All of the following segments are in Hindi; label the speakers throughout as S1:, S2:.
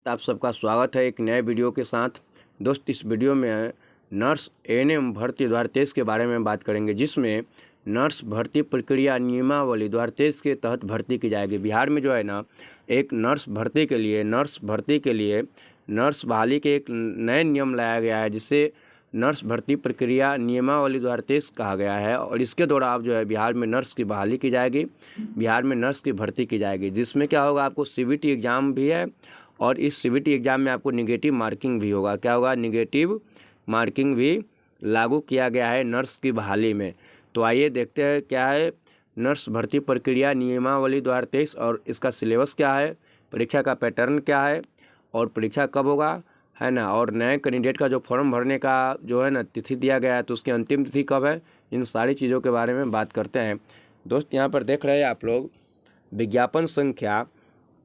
S1: आप सबका स्वागत है एक नए वीडियो के साथ। दोस्त इस वीडियो में नर्स एएनएम भर्ती 2023 के बारे में बात करेंगे, जिसमें नर्स भर्ती प्रक्रिया नियमावली 2023 के तहत भर्ती की जाएगी। बिहार में जो है ना, एक नर्स भर्ती के लिए नर्स बहाली के एक नए नियम लाया गया है, जिसे नर्स भर्ती प्रक्रिया नियमावली 2023 कहा गया है। और इसके द्वारा आप जो है बिहार में नर्स की बहाली की जाएगी, बिहार में नर्स की भर्ती की जाएगी, जिसमें क्या होगा, आपको सीबीटी एग्ज़ाम भी है और इस सीबीटी एग्ज़ाम में आपको निगेटिव मार्किंग भी होगा। क्या होगा? निगेटिव मार्किंग भी लागू किया गया है नर्स की बहाली में। तो आइए देखते हैं क्या है नर्स भर्ती प्रक्रिया नियमावली 2023 और इसका सिलेबस क्या है, परीक्षा का पैटर्न क्या है और परीक्षा कब होगा, है ना। और नए कैंडिडेट का जो फॉर्म भरने का जो है ना तिथि दिया गया है, तो उसकी अंतिम तिथि कब है, इन सारी चीज़ों के बारे में बात करते हैं। दोस्त यहाँ पर देख रहे हैं आप लोग विज्ञापन संख्या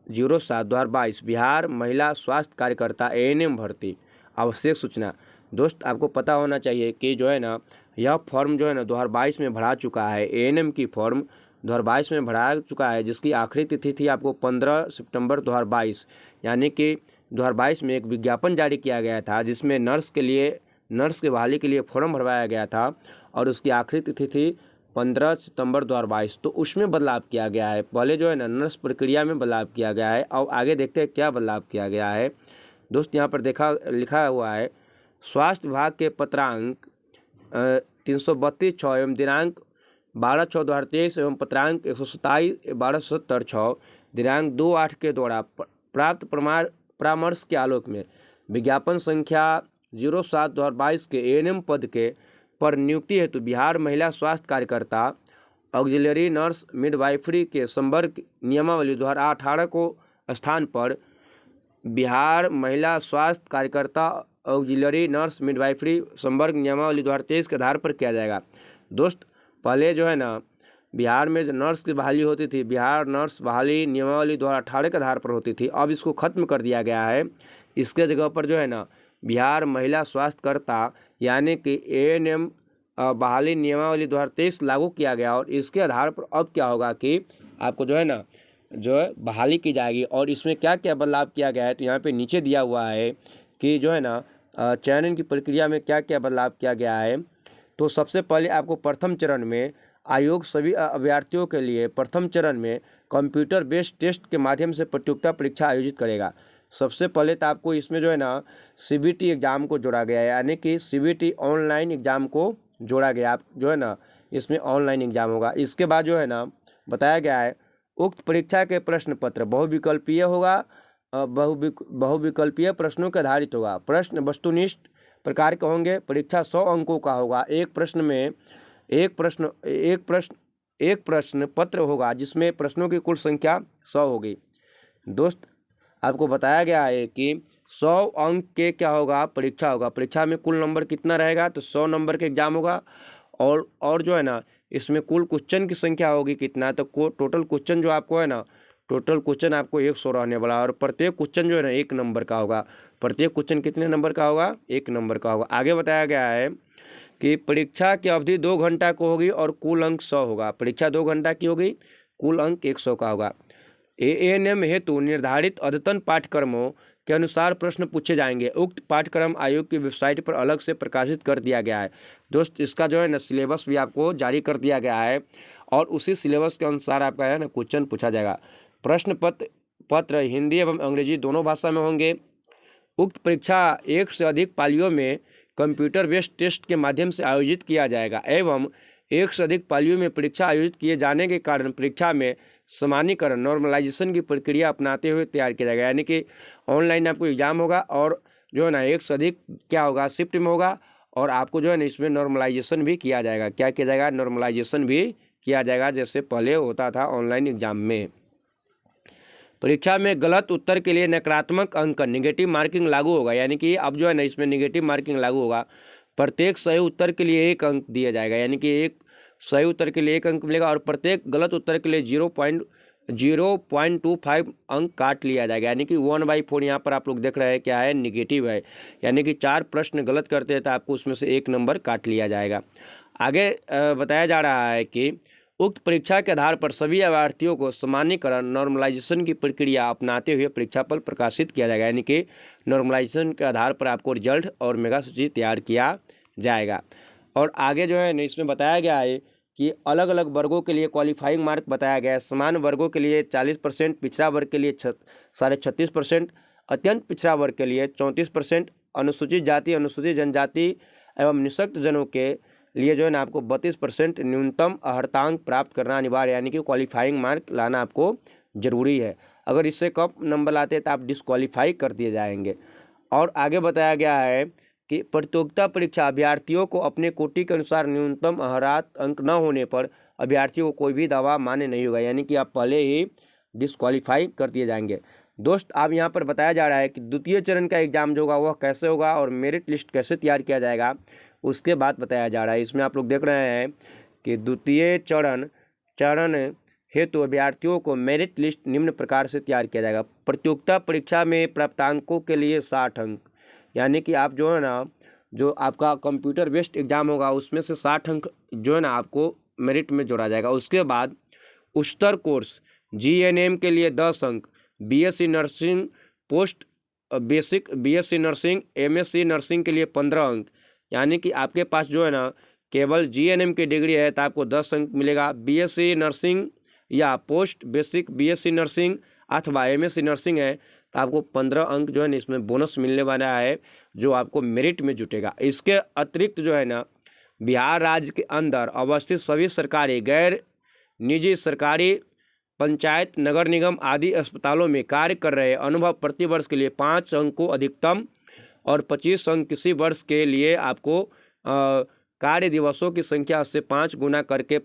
S1: 07/2022 बिहार महिला स्वास्थ्य कार्यकर्ता एएनएम भर्ती आवश्यक सूचना। दोस्त आपको पता होना चाहिए कि जो है ना, यह फॉर्म जो है ना 2022 में भरा चुका है। एएनएम की फॉर्म 2022 में भरा चुका है, जिसकी आखिरी तिथि थी आपको 15 सितंबर 2022, यानी कि 2022 में एक विज्ञापन जारी किया गया था, जिसमें नर्स के बहाली के लिए फॉर्म भरवाया गया था और उसकी आखिरी तिथि थी 15 सितंबर 2022। तो उसमें बदलाव किया गया है। पहले जो है ना नर्स प्रक्रिया में बदलाव किया गया है। और आगे देखते हैं क्या बदलाव किया गया है। दोस्त यहाँ पर लिखा हुआ है, स्वास्थ्य विभाग के पत्रांक 332/6 एवं दिनांक 12/6/2023 एवं पत्रांक 127/12/70/6 दिनांक 2/8 के द्वारा प्राप्त परामर्श के आलोक में विज्ञापन संख्या 07/2022 के एएनएम पद के पर नियुक्ति हेतु बिहार महिला स्वास्थ्य कार्यकर्ता ऑक्सिलरी नर्स मिडवाइफरी के संवर्ग नियमावली 2018 को स्थान पर बिहार महिला स्वास्थ्य कार्यकर्ता ऑक्सिलरी नर्स मिडवाइफरी संवर्ग नियमावली 2023 के आधार पर किया जाएगा। दोस्त पहले जो है ना बिहार में जो नर्स की बहाली होती थी, बिहार नर्स बहाली नियमावली 2018 के आधार पर होती थी। अब इसको ख़त्म कर दिया गया है। इसके जगह पर जो है ना बिहार महिला स्वास्थ्यकर्ता यानी कि एएनएम बहाली नियमावली 2023 लागू किया गया। और इसके आधार पर अब क्या होगा कि आपको जो है ना जो है बहाली की जाएगी। और इसमें क्या क्या बदलाव किया गया है, तो यहाँ पे नीचे दिया हुआ है कि जो है ना चयन की प्रक्रिया में क्या क्या बदलाव किया गया है। तो सबसे पहले आपको प्रथम चरण में आयोग सभी अभ्यर्थियों के लिए प्रथम चरण में कंप्यूटर बेस्ड टेस्ट के माध्यम से प्रतियोगिता परीक्षा आयोजित करेगा। सबसे पहले तो आपको इसमें जो है ना सीबीटी एग्ज़ाम को जोड़ा गया है, यानी कि सीबीटी ऑनलाइन एग्ज़ाम को जोड़ा गया। आप जो है ना इसमें ऑनलाइन एग्ज़ाम होगा। इसके बाद जो है ना बताया गया है उक्त परीक्षा के प्रश्न पत्र बहुविकल्पीय होगा, बहुविकल्पीय प्रश्नों के आधारित होगा। प्रश्न वस्तुनिष्ठ प्रकार के होंगे। परीक्षा 100 अंकों का होगा। एक प्रश्न पत्र होगा, जिसमें प्रश्नों की कुल संख्या 100 होगी। दोस्त आपको बताया गया है कि 100 अंक के क्या होगा, परीक्षा होगा। परीक्षा में कुल नंबर कितना रहेगा, तो 100 नंबर के एग्जाम होगा। और जो है ना इसमें कुल क्वेश्चन की संख्या होगी कितना, तो टोटल क्वेश्चन जो आपको है ना, टोटल क्वेश्चन आपको 100 रहने वाला। और प्रत्येक क्वेश्चन जो है ना 1 नंबर का होगा। प्रत्येक क्वेश्चन कितने नंबर का होगा, 1 नंबर का होगा। आगे बताया गया है कि परीक्षा की अवधि 2 घंटा को होगी और कुल अंक 100 होगा। परीक्षा 2 घंटा की होगी, कुल अंक 100 का होगा। एएनएम हेतु निर्धारित अद्यतन पाठ्यक्रमों के अनुसार प्रश्न पूछे जाएंगे। उक्त पाठ्यक्रम आयोग की वेबसाइट पर अलग से प्रकाशित कर दिया गया है। दोस्त इसका जो है ना सिलेबस भी आपको जारी कर दिया गया है और उसी सिलेबस के अनुसार आपका है ना क्वेश्चन पूछा जाएगा। प्रश्न पत्र हिंदी एवं अंग्रेजी दोनों भाषा में होंगे। उक्त परीक्षा 1 से अधिक पालियों में कंप्यूटर बेस्ड टेस्ट के माध्यम से आयोजित किया जाएगा एवं 1 से अधिक पालियों में परीक्षा आयोजित किए जाने के कारण परीक्षा में सामान्यीकरण नॉर्मलाइजेशन की प्रक्रिया अपनाते हुए तैयार किया जाएगा। यानी कि ऑनलाइन आपको एग्जाम होगा और जो है ना 1 से अधिक क्या होगा, शिफ्ट में होगा। और आपको जो है ना इसमें नॉर्मलाइजेशन भी किया जाएगा। क्या किया जाएगा, नॉर्मलाइजेशन भी किया जाएगा, जैसे पहले होता था ऑनलाइन एग्जाम में। परीक्षा में गलत उत्तर के लिए नकारात्मक अंक निगेटिव मार्किंग लागू होगा। यानी कि अब जो है ना इसमें निगेटिव मार्किंग लागू होगा। प्रत्येक सही उत्तर के लिए 1 अंक दिया जाएगा, यानी कि एक सही उत्तर के लिए 1 अंक मिलेगा और प्रत्येक गलत उत्तर के लिए 0.25 अंक काट लिया जाएगा। यानी कि 1/4 यहाँ पर आप लोग देख रहे हैं क्या है, निगेटिव है। यानी कि 4 प्रश्न गलत करते हैं तो आपको उसमें से 1 नंबर काट लिया जाएगा। आगे बताया जा रहा है कि उक्त परीक्षा के आधार पर सभी अभ्यर्थियों को सामान्यकरण नॉर्मलाइजेशन की प्रक्रिया अपनाते हुए परीक्षाफल प्रकाशित किया जाएगा, यानी कि नॉर्मलाइजेशन के आधार पर आपको रिजल्ट और मेगा सूची तैयार किया जाएगा। और आगे जो है इसमें बताया गया है कि अलग अलग वर्गों के लिए क्वालिफाइंग मार्क बताया गया है। समान वर्गों के लिए 40%, पिछड़ा वर्ग के लिए 36.5%, अत्यंत पिछड़ा वर्ग के लिए 34%, अनुसूचित जाति, अनुसूचित जनजाति एवं निःशक्त जनों के लिए जो है ना आपको 32% न्यूनतम अर्हतांक प्राप्त करना अनिवार्य, यानी कि क्वालिफाइंग मार्क लाना आपको जरूरी है। अगर इससे कम नंबर लाते हैं तो आप डिस्क्वालीफाई कर दिए जाएंगे। और आगे बताया गया है कि प्रतियोगिता परीक्षा अभ्यर्थियों को अपने कोटि के अनुसार न्यूनतम अर्हता अंक न होने पर अभ्यर्थियों को कोई भी दावा मान्य नहीं होगा, यानी कि आप पहले ही डिस्क्वालीफाई कर दिए जाएंगे। दोस्त आप यहाँ पर बताया जा रहा है कि द्वितीय चरण का एग्जाम जो होगा वह कैसे होगा और मेरिट लिस्ट कैसे तैयार किया जाएगा, उसके बाद बताया जा रहा है। इसमें आप लोग देख रहे हैं कि द्वितीय चरण हेतु अभ्यर्थियों को मेरिट लिस्ट निम्न प्रकार से तैयार किया जाएगा। प्रतियोगिता परीक्षा में प्राप्तांकों के लिए 60 अंक, यानी कि आप जो है ना जो आपका कंप्यूटर बेस्ड एग्जाम होगा उसमें से 60 अंक जो है ना आपको मेरिट में जोड़ा जाएगा। उसके बाद उच्चतर कोर्स GNM के लिए 10 अंक, BSc nursing post basic BSc nursing MSc nursing के लिए 15 अंक, यानी कि आपके पास जो है ना केवल GNM की डिग्री है तो आपको 10 अंक मिलेगा। BSc नर्सिंग या पोस्ट बेसिक BSc नर्सिंग अथवा MSc नर्सिंग है तो आपको 15 अंक जो है ना इसमें बोनस मिलने वाला है, जो आपको मेरिट में जुटेगा। इसके अतिरिक्त जो है ना बिहार राज्य के अंदर अवस्थित सभी सरकारी, गैर निजी, सरकारी, पंचायत, नगर निगम आदि अस्पतालों में कार्य कर रहे अनुभव प्रति वर्ष के लिए 5 अंक को अधिकतम और 25 अंक किसी वर्ष के लिए आपको कार्य दिवसों की संख्या से 5 गुना करके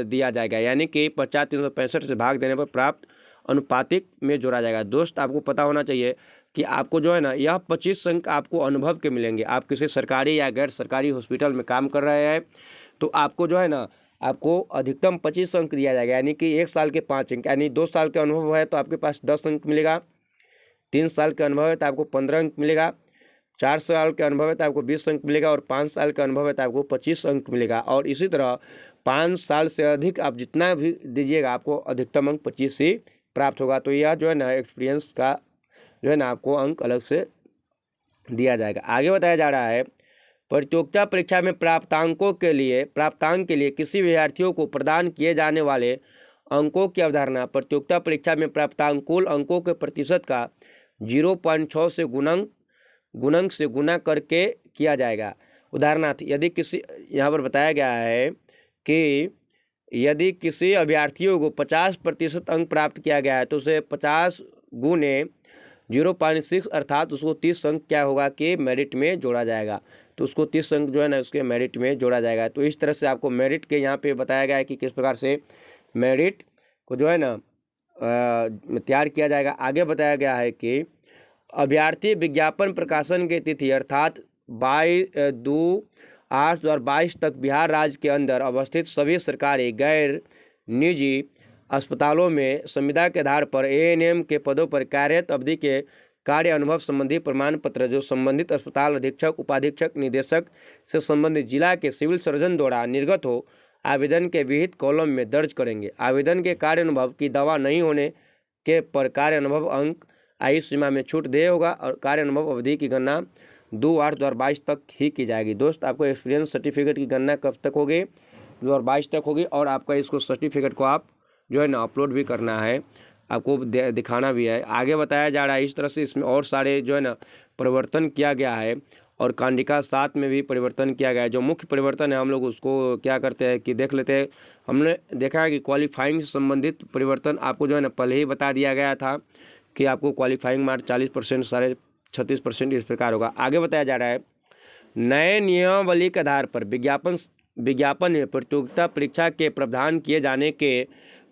S1: दिया जाएगा, यानी कि 50,365 से भाग देने पर प्राप्त अनुपातिक में जोड़ा जाएगा। दोस्त आपको पता होना चाहिए कि आपको जो है ना यह 25 अंक आपको अनुभव के मिलेंगे। आप किसी सरकारी या गैर सरकारी हॉस्पिटल में काम कर रहे हैं तो आपको जो है ना आपको अधिकतम 25 अंक दिया जाएगा, यानी कि 1 साल के 5 अंक, यानी 2 साल के अनुभव है तो आपके पास 10 अंक मिलेगा, 3 साल का अनुभव है तो आपको 15 अंक मिलेगा, 4 साल का अनुभव है तो आपको 20 अंक मिलेगा और 5 साल का अनुभव है तो आपको 25 अंक मिलेगा। और इसी तरह 5 साल से अधिक आप जितना भी दीजिएगा आपको अधिकतम अंक 25 ही प्राप्त होगा। तो यह जो है ना एक्सपीरियंस का जो है ना आपको अंक अलग से दिया जाएगा। आगे बताया जा रहा है प्रतियोगिता परीक्षा में प्राप्तांक के लिए किसी विद्यार्थियों को प्रदान किए जाने वाले अंकों की अवधारणा प्रतियोगिता परीक्षा में प्राप्तांक कुल अंकों के प्रतिशत का 0.6 से गुणक से गुना करके किया जाएगा। उदाहरणार्थ यदि किसी यहाँ पर बताया गया है कि यदि किसी अभ्यर्थियों को 50% अंक प्राप्त किया गया है तो उसे 50 गुने 0.6 अर्थात उसको 30 अंक क्या होगा कि मेरिट में जोड़ा जाएगा। तो उसको 30 अंक जो है ना उसके मेरिट में जोड़ा जाएगा। तो इस तरह से आपको मेरिट के यहाँ पे बताया गया है कि किस प्रकार से मेरिट को जो है ना तैयार किया जाएगा। आगे बताया गया है कि अभ्यर्थी विज्ञापन प्रकाशन की तिथि अर्थात 22/8/2022 तक बिहार राज्य के अंदर अवस्थित सभी सरकारी, गैर निजी अस्पतालों में संविदा के आधार पर ANM के पदों पर कार्यरत अवधि के कार्य अनुभव संबंधी प्रमाण पत्र जो संबंधित अस्पताल अधीक्षक, उपाधीक्षक, निदेशक से संबंधित जिला के सिविल सर्जन द्वारा निर्गत हो आवेदन के विहित कॉलम में दर्ज करेंगे। आवेदन के कार्य अनुभव की दावा नहीं होने के पर कार्य अनुभव अंक आयु सीमा में छूट दे होगा और कार्य अनुभव अवधि की गणना 2/8/2022 तक ही की जाएगी। दोस्त आपको एक्सपीरियंस सर्टिफिकेट की गणना कब तक होगी? 2022 तक होगी और आपका इसको सर्टिफिकेट को आप जो है ना अपलोड भी करना है, आपको दिखाना भी है। आगे बताया जा रहा है इस तरह से इसमें और सारे जो है ना परिवर्तन किया गया है और कांडिका 7 में भी परिवर्तन किया गया है। जो मुख्य परिवर्तन है हम लोग उसको क्या करते हैं कि देख लेते हैं। हमने देखा है कि क्वालिफाइंग से संबंधित परिवर्तन आपको जो है ना पहले ही बता दिया गया था कि आपको क्वालिफाइंग मार्क 40%, 36% इस प्रकार होगा। आगे बताया जा रहा है नए नियमावली के आधार पर विज्ञापन में प्रतियोगिता परीक्षा के प्रावधान किए जाने के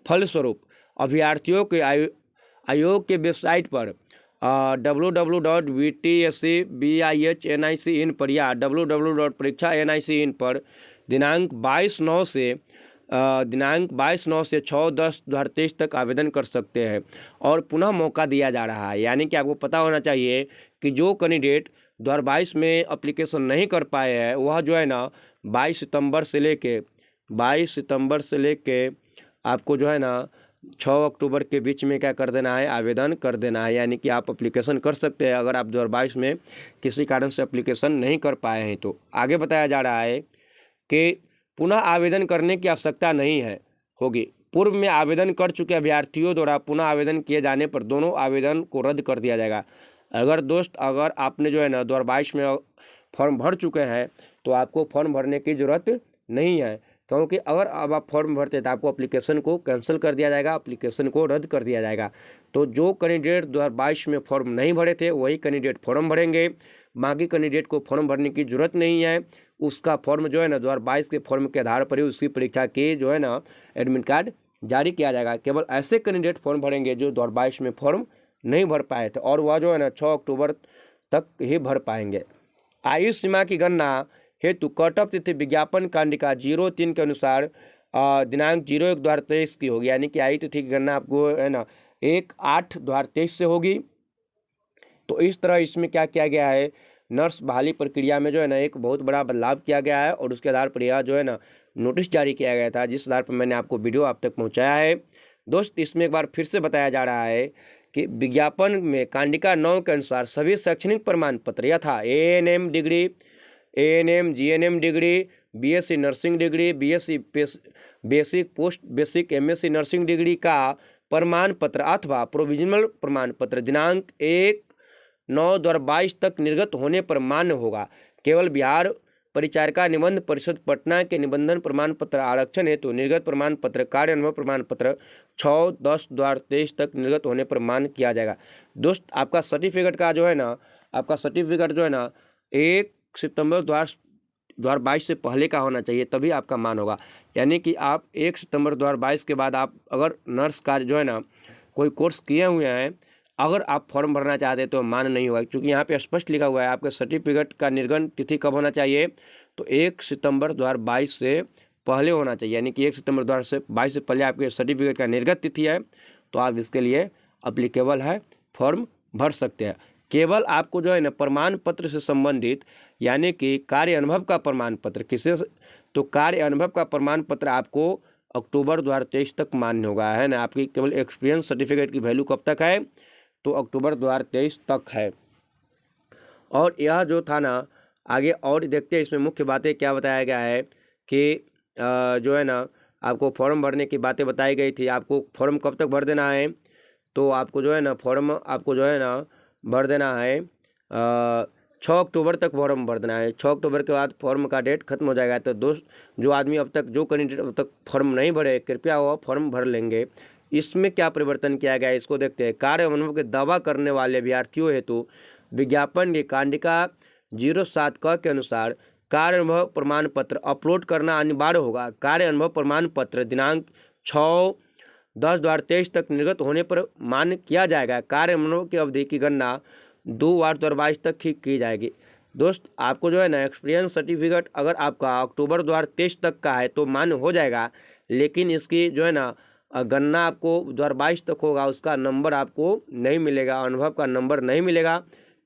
S1: फलस्वरूप अभ्यर्थियों के आयोग के वेबसाइट पर www.vtscbihnicin पर या www.परीक्षा.nic.in पर दिनांक 22/9 से 6/10/2023 तक आवेदन कर सकते हैं और पुनः मौका दिया जा रहा है। यानी कि आपको पता होना चाहिए कि जो कैंडिडेट 2022 में एप्लीकेशन नहीं कर पाए हैं वह जो है ना 22 सितंबर से लेके आपको जो है ना 6 अक्टूबर के बीच में क्या कर देना है, आवेदन कर देना है। यानी कि आप एप्लीकेशन कर सकते हैं अगर आप 2022 में किसी कारण से एप्लीकेशन नहीं कर पाए हैं। तो आगे बताया जा रहा है कि पुनः आवेदन करने की आवश्यकता नहीं है होगी। पूर्व में आवेदन कर चुके अभ्यर्थियों द्वारा पुनः आवेदन किए जाने पर दोनों आवेदन को रद्द कर दिया जाएगा। अगर आपने जो है ना 2022 में फॉर्म भर चुके हैं तो आपको फॉर्म भरने की ज़रूरत नहीं है, क्योंकि अगर अब आप फॉर्म भरते तो आपको एप्लीकेशन को कैंसिल कर दिया जाएगा, एप्लीकेशन को रद्द कर दिया जाएगा। तो जो कैंडिडेट 2022 में फॉर्म नहीं भरे थे वही कैंडिडेट फॉर्म भरेंगे, बाकी कैंडिडेट को फॉर्म भरने की ज़रूरत नहीं है। उसका फॉर्म जो है ना 2022 के फॉर्म के आधार पर ही उसकी परीक्षा के जो है ना एडमिट कार्ड जारी किया जाएगा। केवल ऐसे कैंडिडेट फॉर्म भरेंगे जो 2022 में फॉर्म नहीं भर पाए थे, और वह जो है ना 6 अक्टूबर तक ही भर पाएंगे। आयु सीमा की गणना हेतु कट ऑफ तिथि विज्ञापन कांडिका 03 के अनुसार दिनांक 01/2023 की होगी। यानी कि आयु तिथि की गणना आपको है ना 1/8/2023 से होगी। तो इस तरह इसमें क्या किया गया है, नर्स बहाली प्रक्रिया में जो है ना एक बहुत बड़ा बदलाव किया गया है, और उसके आधार पर यह जो है ना नोटिस जारी किया गया था, जिस आधार पर मैंने आपको वीडियो आप तक पहुंचाया है। दोस्त इसमें एक बार फिर से बताया जा रहा है कि विज्ञापन में कांडिका 9 के अनुसार सभी शैक्षणिक प्रमाण पत्र यथा ANM degree, ANM GNM degree, BSc nursing degree, BSc basic post basic MSc nursing degree का प्रमाण पत्र अथवा प्रोविजनल प्रमाण पत्र दिनांक 1/9/2022 तक निर्गत होने पर मान्य होगा। केवल बिहार परिचारिका निबंध परिषद पटना के निबंधन प्रमाण पत्र आरक्षण हेतु निर्गत प्रमाण पत्र कार्य अनुभव प्रमाण पत्र 6/10/2023 तक निर्गत होने पर मान्य किया जाएगा। दोस्त आपका सर्टिफिकेट का जो है ना, आपका सर्टिफिकेट जो है ना 1 सितंबर 2022 से पहले का होना चाहिए, तभी आपका मान होगा। यानी कि आप 1 सितंबर 2022 के बाद आप अगर नर्स का जो है ना कोई कोर्स किए हुए हैं, अगर आप फॉर्म भरना चाहते हैं तो मान नहीं होगा, क्योंकि यहाँ पे स्पष्ट लिखा हुआ है आपके सर्टिफिकेट का निर्गमन तिथि कब होना चाहिए, तो 1 सितंबर 2022 से पहले होना चाहिए। यानी कि 1 सितंबर 2022 से पहले आपके सर्टिफिकेट का निर्गत तिथि है, तो आप इसके लिए अप्लीकेबल है, फॉर्म भर सकते हैं। केवल आपको जो है ना प्रमाण पत्र से संबंधित, यानी कि कार्य अनुभव का प्रमाण पत्र किसे, तो कार्य अनुभव का प्रमाण पत्र आपको अक्टूबर 2023 तक मान्य होगा, है ना। आपकी केवल एक्सपीरियंस सर्टिफिकेट की वैल्यू कब तक है, तो अक्टूबर 2023 तक है। और यह जो था ना आगे और देखते हैं इसमें मुख्य बातें क्या बताया गया है कि जो है ना आपको फॉर्म भरने की बातें बताई गई थी। आपको फॉर्म कब तक भर देना है, तो आपको जो है ना फॉर्म आपको जो है ना भर देना है 6 अक्टूबर तक फॉर्म भर देना है। 6 अक्टूबर के बाद फॉर्म का डेट खत्म हो जाएगा। तो दोस्त जो आदमी अब तक जो कैंडिडेट अब तक फॉर्म नहीं भरे, कृपया वो फॉर्म भर लेंगे। इसमें क्या परिवर्तन किया गया है इसको देखते हैं। कार्य अनुभव के दावा करने वाले अभ्यर्थियों हेतु विज्ञापन की कांडिका 07 क के अनुसार कार्य अनुभव प्रमाण पत्र अपलोड करना अनिवार्य होगा। कार्य अनुभव प्रमाण पत्र दिनांक 6/10/2023 तक निर्गत होने पर मान्य किया जाएगा। कार्य अनुभव की अवधि की गणना 2/8/2022 तक ही की जाएगी। दोस्त आपको जो है ना एक्सपीरियंस सर्टिफिकेट अगर आपका अक्टूबर 2023 तक का है तो मान्य हो जाएगा, लेकिन इसकी जो है ना गणना आपको 2022 तक होगा, उसका नंबर आपको नहीं मिलेगा, अनुभव का नंबर नहीं मिलेगा।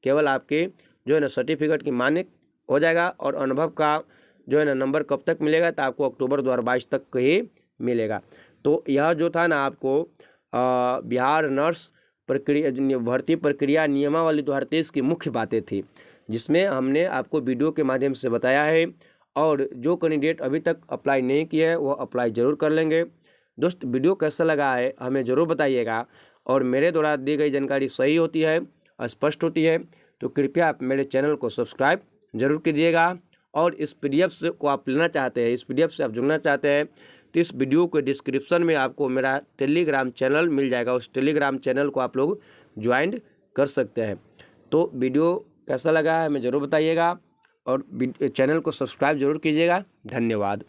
S1: केवल आपके जो है ना सर्टिफिकेट की मान्य हो जाएगा, और अनुभव का जो है ना नंबर कब तक मिलेगा, तो आपको अक्टूबर 2022 तक ही मिलेगा। तो यह जो था ना आपको बिहार नर्स प्रक्रिया भर्ती प्रक्रिया नियमावली 2023 की मुख्य बातें थी, जिसमें हमने आपको वीडियो के माध्यम से बताया है। और जो कैंडिडेट अभी तक अप्लाई नहीं किए हैं वो अप्लाई ज़रूर कर लेंगे। दोस्त वीडियो कैसा लगा है हमें ज़रूर बताइएगा, और मेरे द्वारा दी गई जानकारी सही होती है, स्पष्ट होती है, तो कृपया आप मेरे चैनल को सब्सक्राइब जरूर कीजिएगा। और इस PDF से को आप लेना चाहते हैं, इस PDF से आप जुड़ना चाहते हैं, तो इस वीडियो के डिस्क्रिप्शन में आपको मेरा टेलीग्राम चैनल मिल जाएगा, उस टेलीग्राम चैनल को आप लोग ज्वाइन कर सकते हैं। तो वीडियो कैसा लगा है हमें ज़रूर बताइएगा, और चैनल को सब्सक्राइब जरूर कीजिएगा। धन्यवाद।